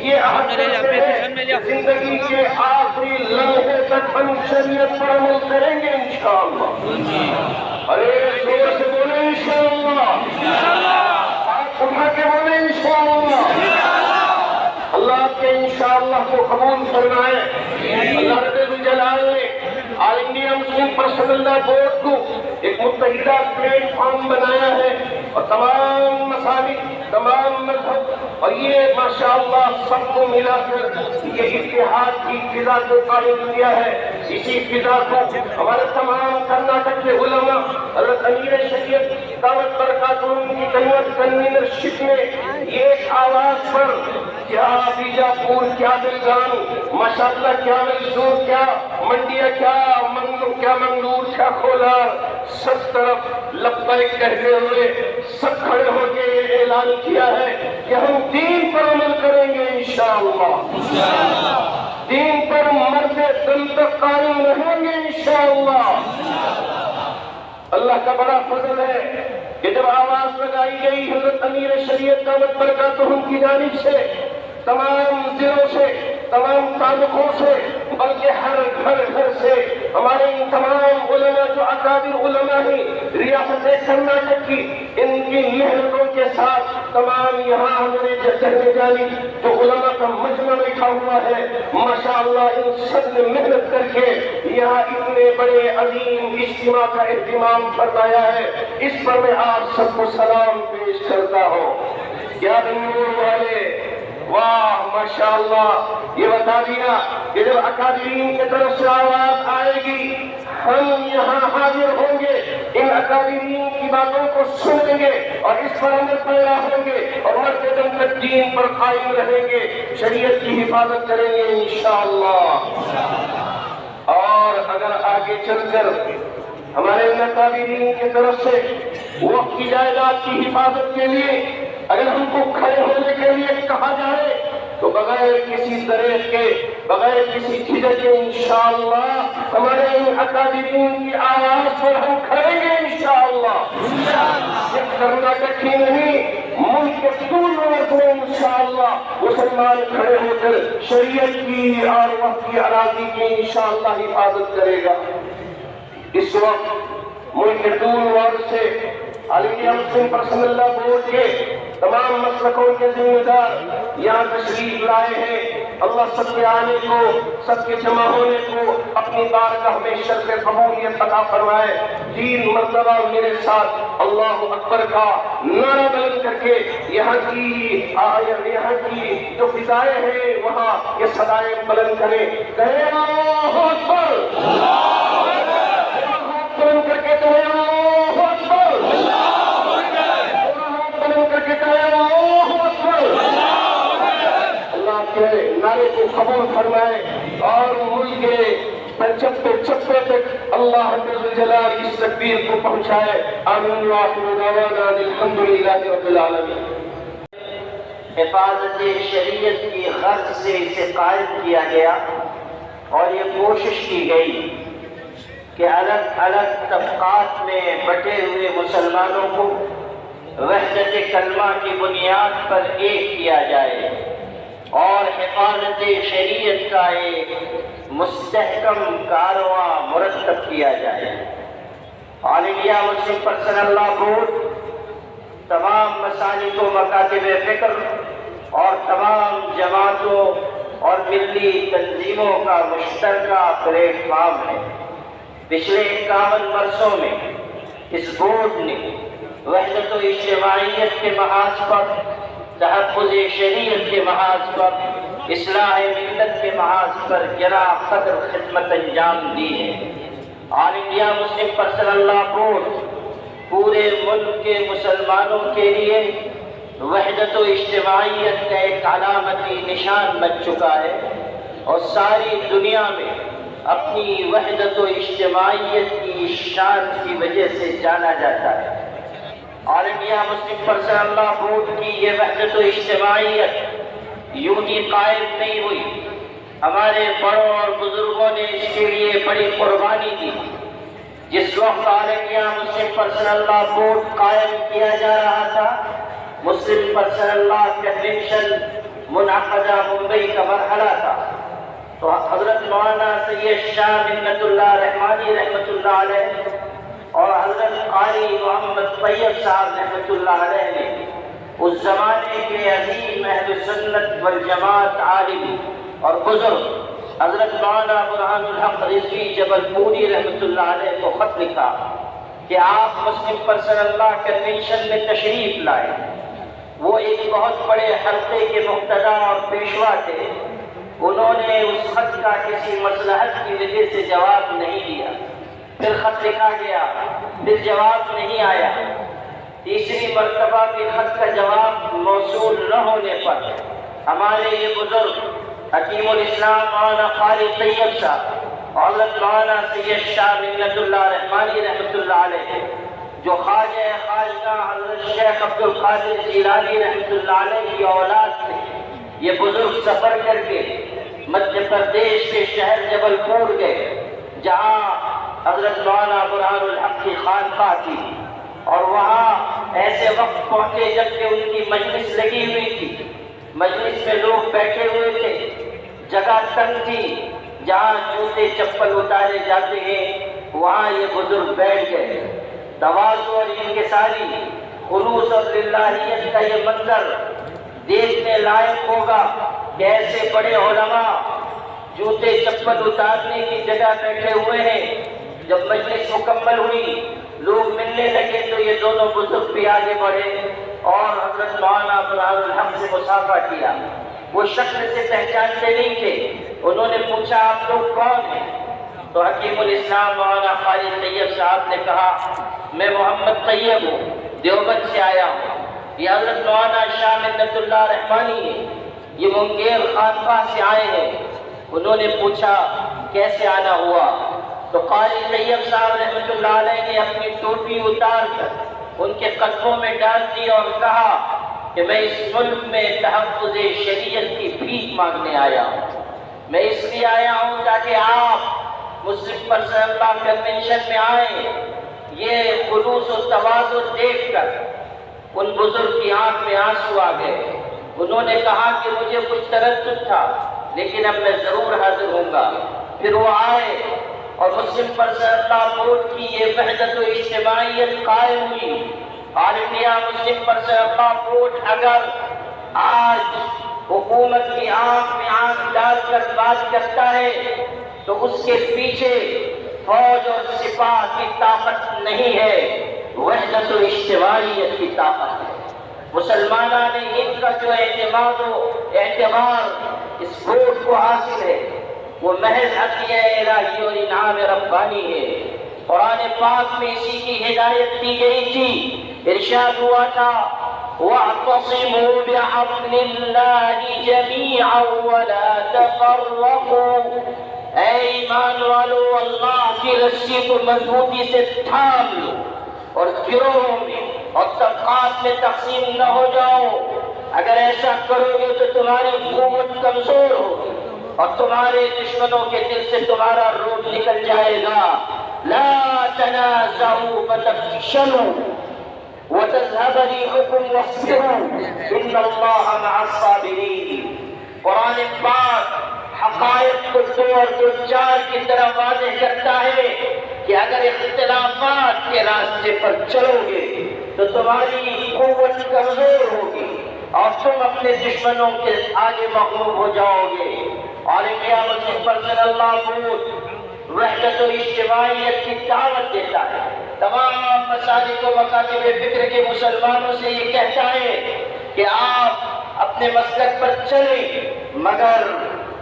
یہ عہد کرتے ہیں کہ زندگی کے آخری لمحے تک ہم شریعت پر عمل کریں گے انشاءاللہ. ارے زور سے بولیں انشاءاللہ، ہاتھ اٹھا کے بولیں انشاءاللہ. اللہ کے انشاءاللہ کو قبول فرمائے. اللہ رب جلال نے آل انڈیا مسلم پرسنل بورڈ کو ایک متحدہ پلیٹ فارم بنایا ہے اور تمام مذاہب، تمام مذہب اور یہ ماشاءاللہ سب کو ملا کر یہ اتحاد کی فضا کو قائم کیا ہے. اسی فضا کو ہمارے تمام کرناٹک کے علماء حضرت امیر شریعت دعوت برکاتہ کی کنوینرشپ میں ایک آواز پر کیا بیجاپور، کیا بیلگام، ماشاءاللہ کیا میسور، کیا منڈیا، کیا منگلور، کیا کھولار، سب طرف لبیک کہتے ہوئے سب کھڑے ہو کے یہ اعلان کیا ہے کہ ہم دین پر عمل کریں گے انشاءاللہ. دین پر مرتے دم تک قائم رہیں گے انشاءاللہ. اللہ کا بڑا فضل ہے کہ جب آواز لگائی گئی حضرت امیر شریعت دعوت برکاتہ کی جانب سے تمام ضلعوں سے، تمام تعلقوں سے، بلکہ ہر گھر سے ہمارے ان تمام علماء جو اکابر علماء ہیں ریاست کرناٹک کی، ان کی محنتوں کے ساتھ تمام یہاں ہمارے جہنے جانی جو علماء کا مجمع بیٹھا ہوا ہے ماشاءاللہ ان سب نے محنت کر کے یہاں اتنے بڑے عظیم اجتماع کا اہتمام فرمایا ہے. اس پر میں آپ سب کو سلام پیش کرتا ہوں. کیا بنور والے، واہ ماشاءاللہ. یہ بتا دیا کہ جب اکابرین کی طرف سے آواز آئے گی ہم یہاں حاضر ہوں گے، ان اکابرین کی باتوں کو سنیں گے اور اس پر عمل پیرا ہوں گے اور مرتے دم تک دین پر قائم رہیں گے، شریعت کی حفاظت کریں گے انشاءاللہ. اور اگر آگے چل کر ہمارے ان اکابرین کی طرف سے وقت کی جائیداد کی حفاظت کے لیے اگر ہم کو کھڑے ہونے کے لیے کہا جائے تو بغیر کسی طرح کے، بغیر کسی جھجک کے انشاءاللہ ہمارے ان اکابرین کی آواز پر ہم کھڑیں گے انشاءاللہ. صرف کرناٹک ہی نہیں، ملک کے طول عرض میں انشاءاللہ مسلمان کھڑے ہو کر شریعت کی اور وقت کی اراضی کی انشاءاللہ حفاظت کرے گا. اس وقت ملک کے طول عرض سے آل انڈیا مسلم پرسنل بورڈ کے تمام مسلکوں کے ذمہ دار یہاں تشریف لائے ہیں. اللہ سب کے آنے کو، سب کے جمع ہونے کو اپنی بارگاہ میں شرف قبولیت عطا فرمائے. 3 مرتبہ میرے ساتھ اللہ اکبر کا نعرہ بلند کر کے یہاں کی جو فضائیں ہیں وہاں یہ صدائیں بلند کریں. کہیں اللہ اکبر، بلند کر کے کہیں اللہ اکبر، بلند کر کے کہیں اللہ اکبر. اللہ کے نعرے کو قبول فرمائے اور ملک کے چپے چپے تک اللہ رب جلال اس تکبیر کو پہنچائے. آمین وآخر دعوانا الحمدللہ رب العالمین. حفاظت شریعت کی غرض سے اسے قائم کیا گیا اور یہ کوشش کی گئی کہ الگ الگ طبقات میں بٹے ہوئے مسلمانوں کو وحدت کلمہ کی بنیاد پر ایک کیا جائے اور حفاظت شریعت کا ایک مستحکم کارواں مرتب کیا جائے. آل انڈیا مسلم پرسنل لا بورڈ تمام مسالک و مکاتب فکر اور تمام جماعتوں اور ملی تنظیموں کا مشترکہ پلیٹ فارم ہے. پچھلے 51 برسوں میں اس بورڈ نے وحدت و اجتماعیت کے محاذ پر، تحفظ شریعت کے محاذ پر، اصلاح ملت کے محاذ پر جرا قدر خدمت انجام دی ہے. آل انڈیا مسلم پرسنل لا بورڈ پورے ملک کے مسلمانوں کے لیے وحدت و اجتماعیت کا ایک علامتی نشان بن چکا ہے اور ساری دنیا میں اپنی وحدت و اجتماعیت کی شان کی وجہ سے جانا جاتا ہے۔ عالمیہ مسلم پرسنل بورڈ کی یہ وحدت و اجتماعیت یوں ہی قائم نہیں ہوئی، ہمارے بڑوں اور بزرگوں نے اس کے لیے بڑی قربانی دی۔ جس وقت عالمیہ مسلم پرسنل بورڈ قائم کیا جا رہا تھا، مسلم پرسنل لا کنونشن منعقدہ ممبئی کا مرحلہ تھا، تو حضرت مولانا سید شاہ منت اللہ رحمانی رحمۃ اللہ علیہ اور حضرت قاری محمد طیب صاحب رحمۃ اللہ علیہ نے اس زمانے کے عظیم اہل سنت والجماعت عالم اور بزرگ حضرت مولانا برہان الحق رضوی جبل پوری رحمۃ اللہ علیہ کو خط لکھا کہ آپ مسلم پرسنل لا کنونشن میں تشریف لائے۔ وہ ایک بہت بڑے حلقے کے مقتدی اور پیشوا تھے، انہوں نے اس خط کا کسی مصلحت کی وجہ سے جواب نہیں دیا، پھر خط لکھا گیا، پھر جواب نہیں آیا، تیسری مرتبہ بھی خط کا جواب موصول نہ ہونے پر ہمارے یہ بزرگ حکیم الاسلام مولانا قاری طیب صاحب اور حضرت مولانا سید شاہ منت اللہ رحمانی رحمۃ اللہ علیہ جو خواجہ خواجہ حضرت شیخ عبد القادر جیلانی رحمۃ اللہ علیہ کی اولاد تھے، یہ بزرگ سفر کر کے مدھیہ پردیش کے شہر جبل پور گئے جہاں حضرت مولانا برہان الحق کی خانقاہ تھی، اور وہاں ایسے وقت پہنچے جب کہ ان کی مجلس لگی ہوئی تھی، مجلس میں لوگ بیٹھے ہوئے تھے، جگہ تنگ تھی، جہاں جوتے چپل اتارے جاتے ہیں وہاں یہ بزرگ بیٹھ گئے۔ تواضع اور انکساری، خلوص اور للہیت کا یہ منظر دیکھنے لائق ہوگا کہ ایسے بڑے علماء جوتے چپل اتارنے کی جگہ بیٹھے ہوئے ہیں۔ جب مجلس مکمل ہوئی، لوگ ملنے لگے تو یہ دونوں بزرگ بھی آگے بڑھے اور حضرت مولانا برہان الحق سے مصافحہ کیا۔ وہ شکل سے پہچانتے نہیں تھے، انہوں نے پوچھا آپ لوگ کون ہیں؟ تو حکیم الاسلام مولانا قاری طیب صاحب نے کہا میں محمد طیب ہوں، دیوبند سے آیا ہوں۔ یہ حضرت مولانا شاہ منت اللہ رحمانی ہے، یہ منگیر خانقاہ سے آئے ہیں۔ انہوں نے پوچھا کیسے آنا ہوا؟ تو قاری طیب صاحب رحمۃ اللہ علیہ نے اپنی ٹوپی اتار کر ان کے قدموں میں ڈال دی اور کہا کہ میں اس ملک میں تحفظ شریعت کی بھیک مانگنے آیا ہوں۔ میں اس لیے آیا ہوں تاکہ آپ مسلم پرسنل لا کنونشن میں آئیں۔ یہ خلوص و تواضع دیکھ کر ان بزرگ کی آنکھ میں آنسو آ گئے۔ انہوں نے کہا کہ مجھے کچھ تردد تھا لیکن اب میں ضرور حاضر ہوں گا۔ پھر وہ آئے اور مسلم پرسنل لا بورڈ کی یہ وحدت و اجتماعیت قائم ہوئی۔ عالمیہ مسلم پرسنل لا بورڈ اگر آج حکومت کی آنکھ میں آنکھ ڈال کر بات کرتا ہے تو اس کے پیچھے فوج اور سپاہ کی طاقت نہیں ہے، وحدت و اجتماعیت کی طاقت ہے۔ مسلمانوں نے ان کا جو اعتماد و اعتبار اس بورڈ کو حاصل ہے وہ محض عطیہ الہی اور انعام ربانی ہے۔ قرآن پاک میں اسی کی ہدایت دی گئی تھی، ارشاد ہوا تھا وَاعْتَصِمُوا بِحَبْلِ اللَّهِ جَمِيعًا وَلَا تَفَرَّقُوا، اے ایمان والو اللہ کی رسی کو مضبوطی سے تھام لو اور گروہوں میں اور طبقات میں تقسیم نہ ہو جاؤ۔ اگر ایسا کرو گے تو تمہاری قوت کمزور ہوگی اور تمہارے دشمنوں کے دل سے تمہارا روح نکل جائے گا۔ لا تنازعوا فتفشلوا وتذهب ريحكم واصبروا ان الله مع الصابرين۔ قرآن پاک حقائق کو دو اور دو چار کی طرح واضح کرتا ہے کہ اگر اختلافات کے راستے پر چلو گے تو تمہاری قوت کمزور ہوگی اور تم اپنے دشمنوں کے آگے مغلوب ہو جاؤ گے۔ عالمیہ مسلم پرسنل لا بورڈ وحدت و اجتماعیت کی دعوت دیتا ہے، تمام مساجد و مکاتب فکر کے مسلمانوں سے یہ کہتا ہے کہ آپ اپنے مسلک پر چلیں مگر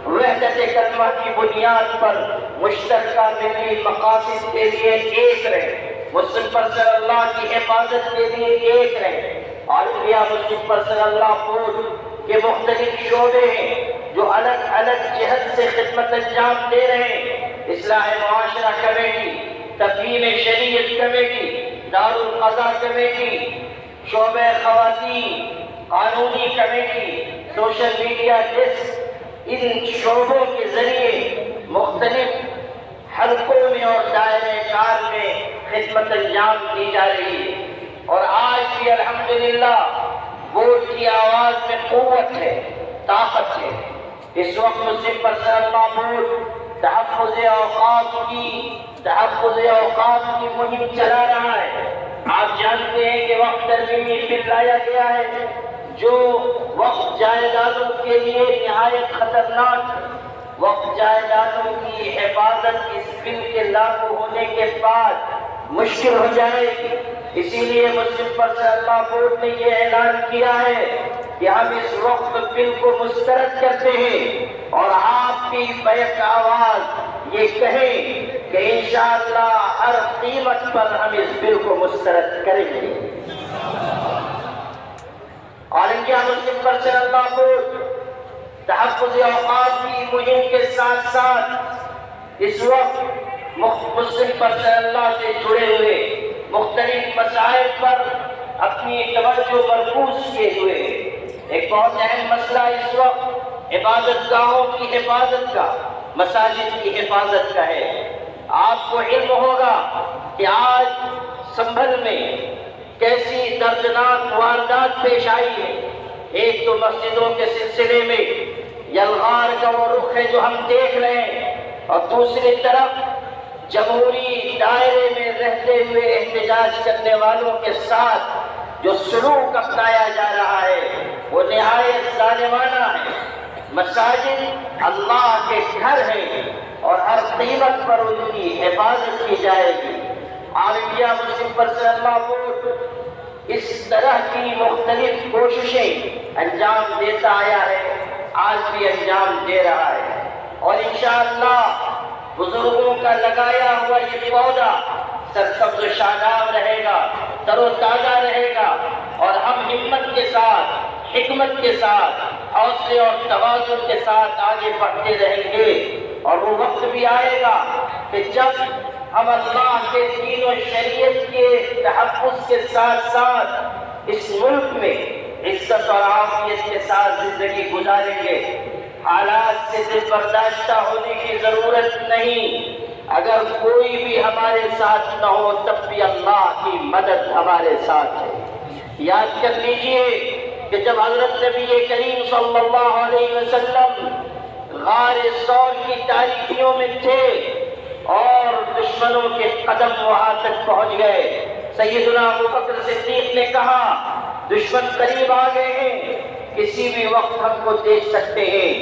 وحدت کلمہ کی بنیاد پر مشترکہ ملی مقاصد کے لیے ایک رہیں، مسلم پرسنل اللہ کی حفاظت کے لیے ایک رہیں۔ اور انڈیا مسلم پرسنل لا بورڈ کے مختلف شعبے ہیں جو الگ الگ جہت سے خدمت انجام دے رہے ہیں، اصلاح معاشرہ کمیٹی، تفہیم شریعت کمیٹی، دارالقضاء کمیٹی، شعبہ خواتین، قانونی کمیٹی، سوشل میڈیا ڈیسک، ان شعبوں کے ذریعے مختلف حلقوں میں اور دائرہ کار میں خدمت انجام دی جا رہی ہے۔ اور آج بھی الحمدللہ بورڈ کی آواز میں قوت ہے، طاقت ہے۔ اس وقت مسلم پرسنل لا بورڈ تحفظ اوقاف کی مہم چلا رہا ہے۔ آپ جانتے ہیں کہ وقت ترمیمی بل لایا گیا ہے جو وقت جائیدادوں کے لیے نہایت خطرناک ہے۔ وقت جائیدادوں کی حفاظت اس بل کے لاگو ہونے کے بعد مشکل ہو جائے گی، اسی لیے مسلم پرسنل لا بورڈ نے یہ اعلان کیا ہے کہ ہم اس وقت بل کو مسترد کرتے ہیں، اور آپ کی بیک آواز یہ کہیں کہ انشاءاللہ ہر قیمت پر ہم اس بل کو مسترد کریں گے۔ اور انڈیا مسلم پرسنل لا بورڈ تحفظ اوقاف کی مہم کے ساتھ ساتھ اس وقت مسلم پرسنل لا سے جڑے ہوئے مختلف مسائل پر اپنی توجہ مرکوز کیے ہوئے۔ ایک بہت اہم مسئلہ اس وقت عبادت گاہوں کی حفاظت کا، مساجد کی حفاظت کا ہے۔ آپ کو علم ہوگا کہ آج سنبھل میں کیسی دردناک واردات پیش آئی ہے۔ ایک تو مسجدوں کے سلسلے میں یلغار کا وہ رخ ہے جو ہم دیکھ رہے ہیں، اور دوسری طرف جمہوری دائرے میں رہتے ہوئے احتجاج کرنے والوں کے ساتھ جو سلوک اپنایا جا رہا ہے وہ نہایت ظالمانہ ہے۔ مساجد اللہ کے گھر ہیں اور ہر قیمت پر ان کی حفاظت کی جائے گی۔ آل انڈیا مسلم پرسنل لا بورڈ اس طرح کی مختلف کوششیں انجام دیتا آیا ہے، آج بھی انجام دے رہا ہے، اور انشاءاللہ بزرگوں کا لگایا ہوا یہ پودا سرسبز و شاداب رہے گا، تر و تازہ رہے گا، اور ہم ہمت کے ساتھ، حکمت کے ساتھ، حوصلے اور توازن کے ساتھ آگے بڑھتے رہیں گے۔ اور وہ وقت بھی آئے گا کہ جب ہم اللہ کے دین و شریعت کے تحفظ کے ساتھ ساتھ اس ملک میں عزت اور عافیت کے ساتھ زندگی گزاریں گے۔ حالات سے دل برداشتہ ہونے کی ضرورت نہیں، اگر کوئی بھی ہمارے ساتھ نہ ہو تب بھی اللہ کی مدد ہمارے ساتھ ہے۔ یاد کر لیجئے کہ جب حضرت نبی کریم صلی اللہ علیہ وسلم غار ثور کی تاریکیوں میں تھے اور دشمنوں کے قدم وہاں تک پہنچ گئے، سیدنا ابوبکر صدیق نے کہا دشمن قریب آ گئے ہیں، کسی بھی وقت ہم کو دیکھ سکتے ہیں۔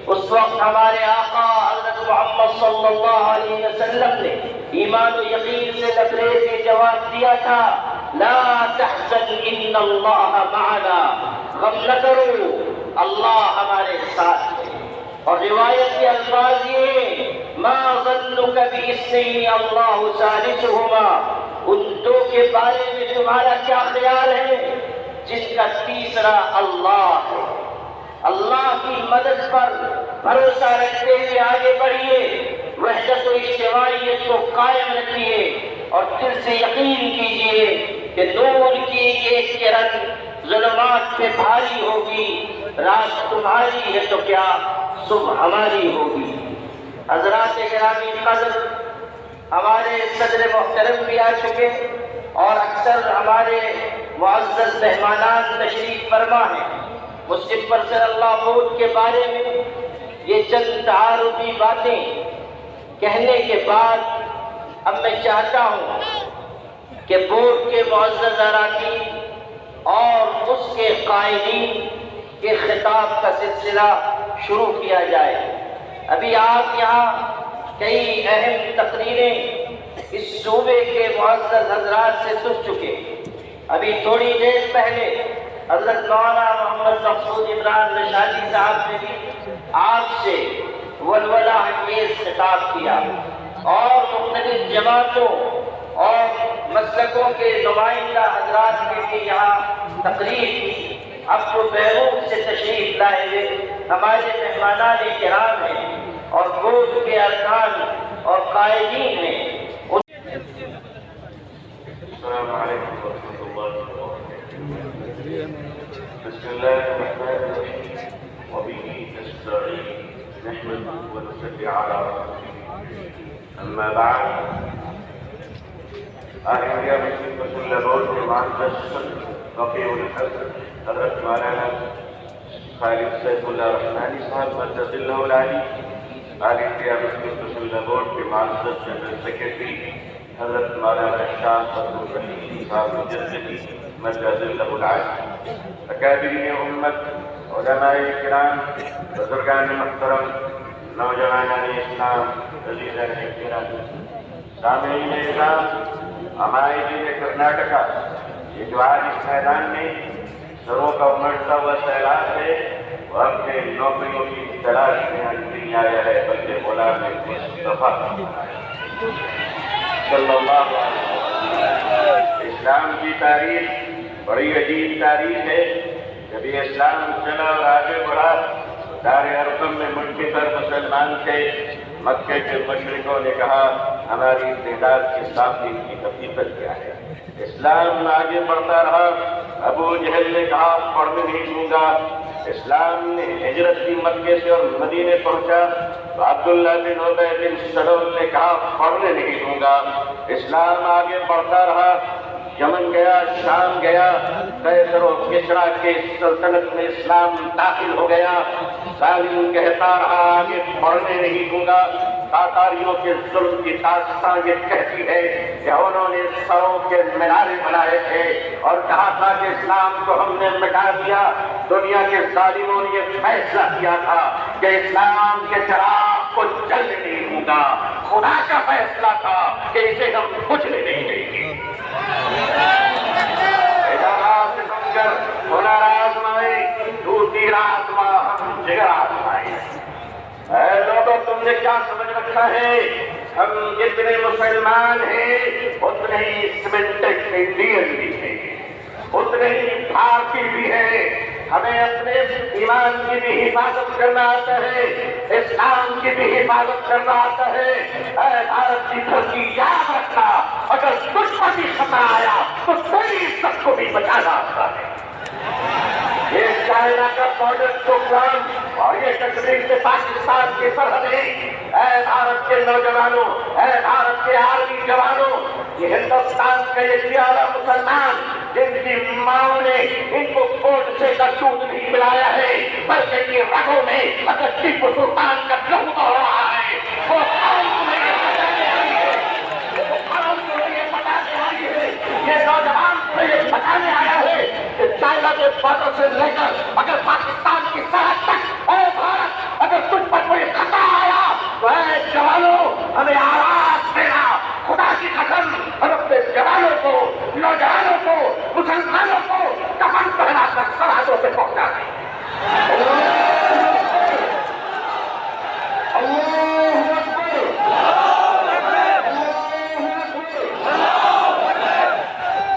اس وقت ہمارے آقا حضرت محمد صلی اللہ علیہ وسلم نے ایمان و یقین سے لبریز جواب دیا تھا، لا تحزن ان اللہ معنا، غم نہ کرو اللہ ہمارے ساتھ ہے۔ اور روایت کے الفاظ یہ ما ظنک باثنین اللہ ثالثہما، ان دو کے بارے میں تمہارا کیا خیال ہے جن کا تیسرا اللہ ہے۔ اللہ کی مدد پر بھروسہ رکھتے ہوئے آگے بڑھیے، وحدت و اجتماعیت کو قائم رکھیے، اور دل سے یقین کیجیے کہ نور کی ایک کرن ظلمات پہ بھاری ہوگی، رات تمہاری ہے تو کیا صبح ہماری ہوگی۔ حضرات گرامی قدر، ہمارے صدر محترم بھی آ چکے اور اکثر ہمارے معزز مہمانان تشریف فرما ہیں۔ مسلم پرسنل لا بورڈ کے بارے میں یہ چند تعارفی باتیں کہنے کے بعد اب میں چاہتا ہوں کہ بورڈ کے معزز اراکین اور اس کے قائدین کے خطاب کا سلسلہ شروع کیا جائے۔ ابھی آپ یہاں کئی اہم تقریریں اس صوبے کے معزز حضرات سے سن چکے۔ ابھی تھوڑی دیر پہلے حضرت مولانا محمد مقصود عمران رشادی صاحب نے بھی آپ سے ولولہ انگیز خطاب کیا، اور مختلف جماعتوں اور مسلکوں کے نمائندہ حضرات کی بھی یہاں تقریر کی. اب جو بیرون سے تشریف لائے ہوئے ہمارے مہمانان کرام ہیں اور بورڈ کے ارکان اور قائدین ہیں. السلام علیکم ورحمۃ اللہ وبرکاتہ. بسم اللہ الرحمن الرحیم وبه نستعین نحمده ونصلي على رسوله اما بعد. انڈیا مسلم رسول اللہ کے معزز رفیع الحق حضرت مولانا خالد سیف اللہ رحمانی صاحب مدد اللہ العلی، آل انڈیا مسلم رسول اللہ کے معزز جنرل سیکرٹری حضرت مولانا شاہ فضل الرحیم صاحب مجددی مدد اللہ العلی، اکابرین امت، علماء کرام، بزرگان محترم، نوجوانان اسلام، عزیزان کرام، سامعین اسلام، ہمارے کرناٹکا یہ جو آج اس میدان میں سروں کا امڑتا ہوا سیلاب ہے وہ اپنے نوکریوں کی تلاش میں نہیں آیا ہے بلکہ غلام مصطفیٰ صلی اللہ علیہ وسلم. اسلام کی تاریخ بڑی عجیب تاریخ ہے. جب یہ اسلام چلا اور آگے بڑھا تو دار ارقم میں مٹھی پر مسلمان تھے. مکے کے مشرکوں نے کہا ہماری تعداد کے سامنے کی حقیقت کیا ہے. اسلام آگے بڑھتا رہا. ابو جہل نے کہا پڑھنے نہیں دوں گا. اسلام نے ہجرت کی مکے سے اور مدینے پہنچا تو عبداللہ بن ابی بن سلول نے کہا پڑھنے نہیں دوں گا. اسلام آگے بڑھتا رہا. یمن گیا، شام گیا، قیصر و کسریٰ کے سلطنت میں اسلام داخل ہو گیا. سالم کہتا رہا آگے بڑھنے نہیں دوں گا. تاتاریوں کے ظلم کی داستان یہ کہتی ہے کہ انہوں نے سروں کے مینارے بنائے تھے اور کہا تھا کہ اسلام کو ہم نے مٹا دیا. دنیا کے ظالموں نے یہ فیصلہ کیا تھا کہ اسلام کے چراغ کو جلنے نہیں دوں گا. خدا کا فیصلہ تھا کہ اسے ہم بجھنے نہیں دیں گے. ادارات سمجھ کر ہنر آزمائے، دوسری رات ہم جگر آزمائے. اے لوگوں تم نے کیا سمجھ رکھا ہے؟ ہم جتنے مسلمان ہیں اتنے ہی سیمنٹڈ انڈین بھی ہیں، اتنے ہی بھارتی بھی ہیں. ہمیں اپنے ایمان کی بھی حفاظت کرنا آتا ہے، اسلام کی بھی حفاظت کرنا آتا ہے. اے بھارت کی دھرتی یاد رکھنا، اگر دشمن بھی خطرہ آیا تو تیری عزت کو بھی بچانا آتا ہے. یہ چائنا کا بارڈر پروگرام اور یہ کشمیر سے پاکستان کی سرحدیں، اے بھارت کے نوجوانوں، اے بھارت کے آرمی جوانوں، یہ ہندوستان کا یہ پیارا مسلمان جن کی ماں نے ان کو کوٹ سے دودھ نہیں پلایا ہے بلکہ یہ رگوں میں اگر ٹیپو سلطان کا لہو بہہ رہا ہے وہ قوم تمہیں یہ بتانے آئی ہے، وہ قوم تمہیں یہ بتانے آئی ہے، یہ نوجوان تمہیں یہ بتانے آیا ہے کہ چائنا کے بارڈر سے لے کر اگر پاکستان کی سرحد تک اے بھارت اگر تجھ پر کوئی خطرہ آیا تو اے جوانوں ہمیں آواز دینا. خدا کی قسم ہم اپنے جوانوں کو، نوجوانوں کو، مسلمانوں کو کفن پہنا کر سرحدوں پہ پہنچا دیں.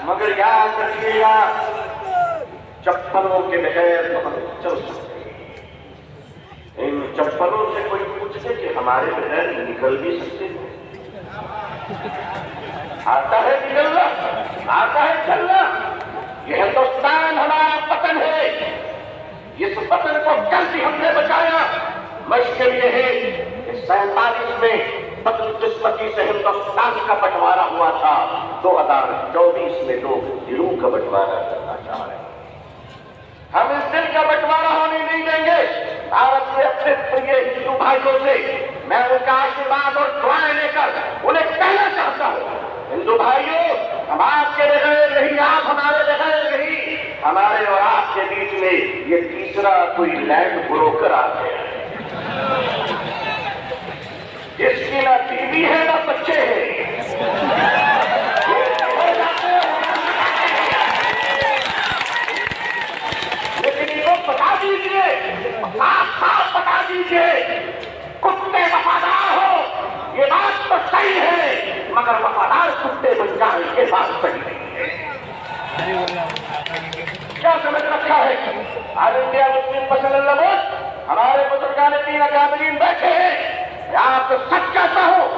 مگر یاد رکھیے گا چپلوں کے بغیر تو ہم چل سکتے ہیں. ان چپلوں سے کوئی پوچھے کہ ہمارے بغیر نکل بھی سکتے ہیں. آتا ہے نکلنا، آتا ہے چلنا. یہ ہندوستان ہمارا وطن ہے، اس وطن کو کل بھی ہم نے بچایا. مشکل یہ ہے کہ 47 میں بدقسمتی سے ہندوستان کا بٹوارا ہوا تھا. 2024 میں لوگ دلوں کا بٹوارا کرنا چاہ رہے ہیں. ہم اس دل کا بٹوارا ہونے نہیں دیں گے. بھارت سے اپنے پریے ہندو بھائیوں سے میں ان کا آشیرواد اور دعائیں لے کر انہیں کہنا چاہتا ہوں، ہندو بھائیوں ہم آپ کے بغیر نہیں، آپ ہمارے بغیر نہیں. ہمارے اور آپ کے بیچ میں یہ تیسرا کوئی لینڈ بروکر آ گیا ہے جس کی نہ بیوی ہے نہ بچے ہیں. بتا دیجیے، صاف بتا دیجیے، کتے وفادار ہو یہ بات تو صحیح ہے مگر کر وفادار کتے بن جائیں یہ بات صحیح نہیں ہے۔ کیا سمجھ رکھا ہے؟ آج انڈیا مسلم پسند اللہ ہمارے بزرگان دین اکابرین بیٹھے ہیں، میں آپ کو سچ کہتا ہوں،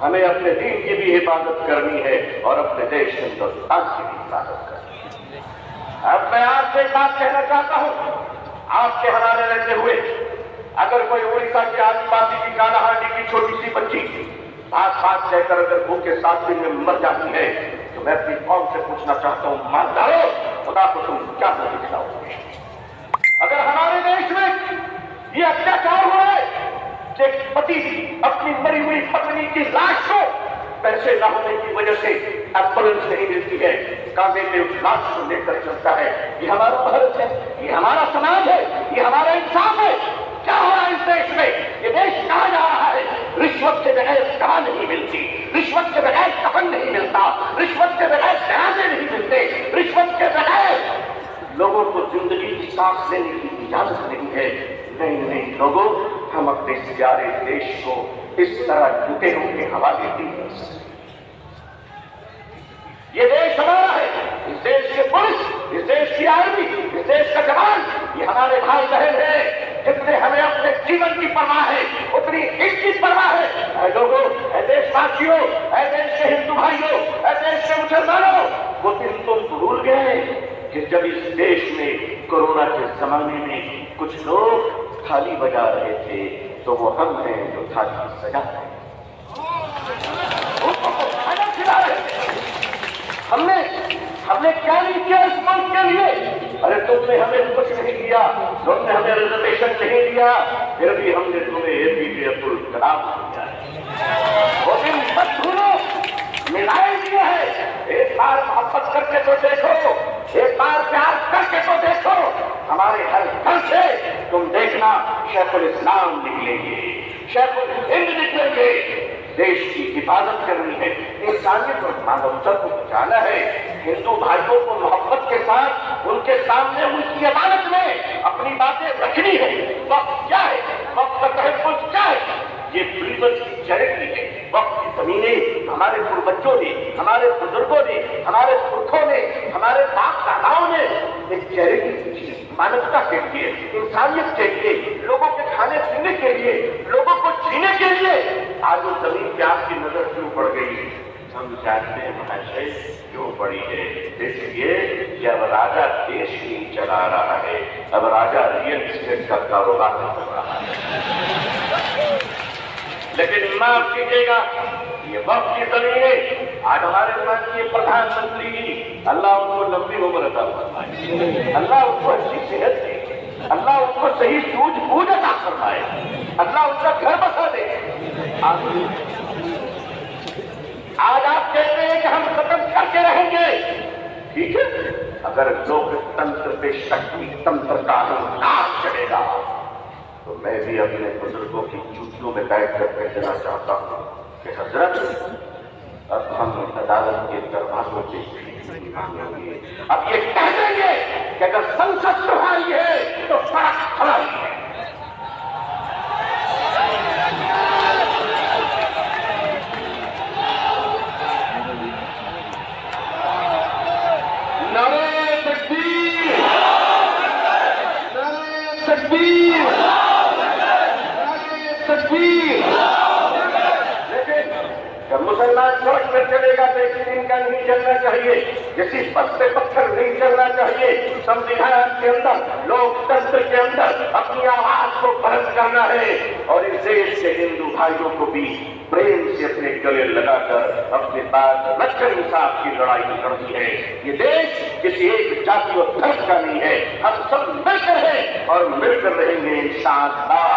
ہمیں اپنے دین کی بھی حفاظت کرنی ہے اور اپنے دیش کے ہندوستان کی بھی حفاظت کرنی ہے۔ اب میں آپ سے ایک بات کہنا چاہتا ہوں، آپ کے حوالے رہتے ہوئے اگر کوئی اڑیسہ کے آدی باسی کی کالا ہانڈی کی چھوٹی سی بچی بات کہہ کر اگر بھوک کے 7 دن میں مر جاتی ہے تو میں اپنی قوم سے پوچھنا چاہتا ہوں، مالدارو خدا کو تم کیا دکھلاؤ گے؟ اگر ہمارے دیش میں یہ اتیاچار ہو رہا ہے کہ پتی اپنی مری ہوئی پتنی کی لاش کو پیسے نہ ہونے کی وجہ سے ایمبولینس نہیں ملتی ہے، کاندھے میں اس لاش کو لے کر چلتا ہے، یہ ہمارا بھارت ہے، یہ ہمارا سماج ہے، یہ ہمارا انصاف ہے۔ کیا ہو رہا ہے اس دیش میں؟ یہ دیش کہا جا رہا ہے رشوت کے بغیر دوا نہیں ملتی، رشوت کے بغیر کفن نہیں ملتا، رشوت کے بغیر جنازے نہیں ملتے، رشوت کے بغیر لوگوں کو زندگی کی سانس لینے کی اجازت نہیں ہے۔ نہیں لوگوں، ہم اپنے اس پیارے دیش کو اس طرح لٹیروں کے حوالے نہیں کر سکتے۔ یہ دیش ہمارا ہے، اس دیش کے پولیس، اس دیش کی آرمی، اس دیش کا جوان یہ ہمارے بھائی بہن ہیں۔ جتنے ہمیں اپنے جیون کی پرواہ ہے اتنی اس کی پرواہ ہے۔ اے لوگوں، اے دیش واسیوں، اے دیش کے ہندو بھائیوں، اے دیش کے مسلمانوں، وہ دن تم بھول گئے کہ جب اس دیش میں کورونا کے زمانے میں کچھ لوگ تھالی بجا رہے تھے تو وہ ہم ہیں جو تھالی سجا رہے ہیں۔ ہم نے کیا نہیں کیا اس ملک کے لیے؟ ارے تم نے ہمیں کچھ نہیں دیا، تم نے ہمیں ریزرویشن نہیں دیا، پھر بھی ہم نے تمہیں APJ عبد الکلام دیا ہے۔ وہ دن مت بھولو، ملائے دیا ہے۔ ایک بار محبت کر کے تو دیکھو، ایک بار پیار کر کے تو دیکھو، ہمارے ہر گھر سے تم دیکھنا شیخ الاسلام نکلیں گے، شیخ الہند نکلیں گے۔ دیش کی حفاظت کرنی ہے، انسانیت اور مانوتا کو بچانا ہے۔ ہندو بھائیوں کو محبت کے ساتھ ان کے سامنے ان کی عدالت میں اپنی باتیں رکھنی ہے۔ وقت کیا ہے؟ وقت کا تحفظ کیا ہے؟ یہ بلیورس کی چیریٹی ہے۔ وقت کی زمینیں ہمارے پروجوں نے، ہمارے بزرگوں نے، ہمارے پرکھوں نے، ہمارے باپ داداؤں نے ایک چیریٹی کی، مانوتا کے لیے، انسانیت کے لیے، لوگوں کے کھانے پینے کے لیے، لوگوں کو جینے کے لیے۔ آج وہ زمین پہ آپ کی نظر کیوں پڑ گئی؟ ہم جانتے ہیں مہاشے کیوں پڑی ہے، اس لیے کہ اب راجا دیش نہیں چلا رہا ہے، اب راجا ریئل اسٹیٹ کا کاروبار کر رہا ہے۔ لیکن معاف کیجیے گا، یہ وقت کی زمینیں آج ہمارے پاس یہ پردھان منتری جی، اللہ ان کو لمبی عمر عطا فرمائے، اللہ ان کو اچھی صحت دے، اللہ ان کو صحیح سوجھ بوجھ عطا فرمائے، اللہ ان کا گھر بسا دے۔ آج آپ کہتے ہیں کہ ہم ختم کر کے رہیں گے، ٹھیک ہے، اگر لوک تنتر پہ شکتی تنتر کا انقلاب چلے گا تو میں بھی اپنے بزرگوں کی جوتیوں میں بیٹھ کر کہنا چاہتا ہوں کہ حضرت اب ہم عدالت کے دروازوں سے نہیں مانگیں گے، اب یہ کہہ دیں گے کہ اگر سنسد تمہاری ہے تو سڑک ہماری ہے۔ جب مسلمان سڑک پر چلے گا تو ایک دن کا نہیں چلنا چاہیے، کسی پت پہ پتھر نہیں چلنا چاہیے، سموِدھان کے اندر، لوک تنتر کے اندر اپنی آواز کو بلند کرنا ہے اور اس دیش کے ہندو بھائیوں کو بھی پریم سے اپنے گلے لگا کر اپنے پاس رکھ کر انصاف کی لڑائی لڑنی ہے۔ یہ دیش کسی ایک جاتی اور دھرم کا نہیں ہے، ہم سب مل کر ہیں اور مل کر رہیں گے انشاءاللہ۔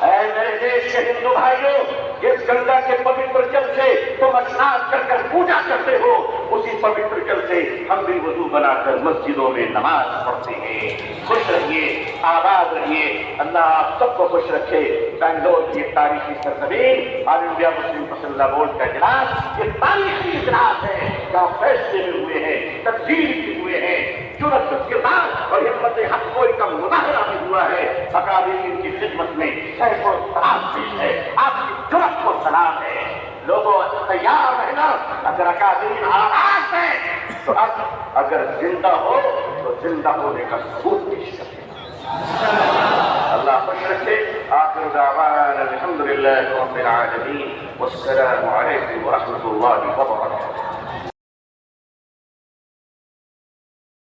اے میرے دیش کے ہندو بھائیوں، جس گنگا کے پوتر جل سے تم اسنان کر کر پوجا کرتے ہو، اسی پوتر جل سے ہم بھی وضو بنا کر مسجدوں میں نماز پڑھتے ہیں۔ خوش رہیے، آباد رہیے، اللہ آپ سب کو خوش رکھے۔ بنگلور کی ایک تاریخی سرزمین، آل انڈیا مسلم پسند بورڈ کا اجلاس، یہ تاریخی اجلاس ہے جہاں فیصلے ہوئے ہیں، تبدیل بھی ہوئے ہیں، جرأت کردار اور ہمت حق کوئی کا مظاہرہ بھی ہوا ہے۔ اکابرین کی خدمت میں سینکڑوں سلام پیش ہے، آپ کی جرأت کو سلام ہے۔ لوگوں تیار رہنا. اگر اکابرین آواز ہے تو اب اگر زندہ ہو تو زندہ ہونے کا ثبوت پیش کرے. اللہ خوش رکھے. آخر دعوانا الحمدللہ رب العالمین والسلام علیکم ورحمۃ اللہ وبرکاتہ.